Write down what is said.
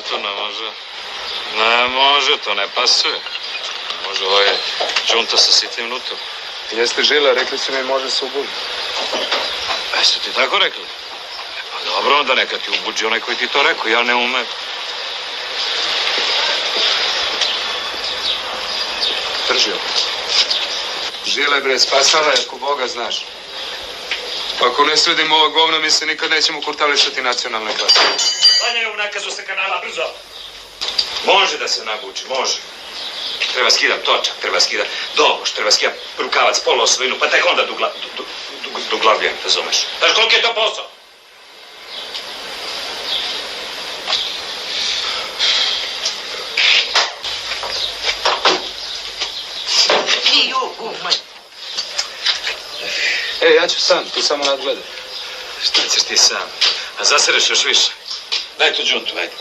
to ne može. Ne može, to ne pasuje. Može, ovo je džunta sa sitnim nutom. Jeste Žila, rekli su mi može se ubuđi. Su ti tako rekli? Pa dobro, onda neka ti ubuđi onaj koji ti to rekao, ja ne umem. Drži ovo. Žile, bre, spasala je, ako Boga znaš. Pa ako ne sudimo ovo govno, mi se nikad nećemo kurtalisati nacionalne klase. Sanjaju u nakazu sa kanala, brzo! Može da se nabuči, može. Treba skidat točak, treba skidat doboš, treba skidat rukavac, poluosovinu, pa tek onda duglavljujem, razumeš? Znaš koliko je to posao? Ja ću sam, tu samo nadgledam. Šta ćeš ti sam? A zasereš još više. Daj tu džuntu, ajde.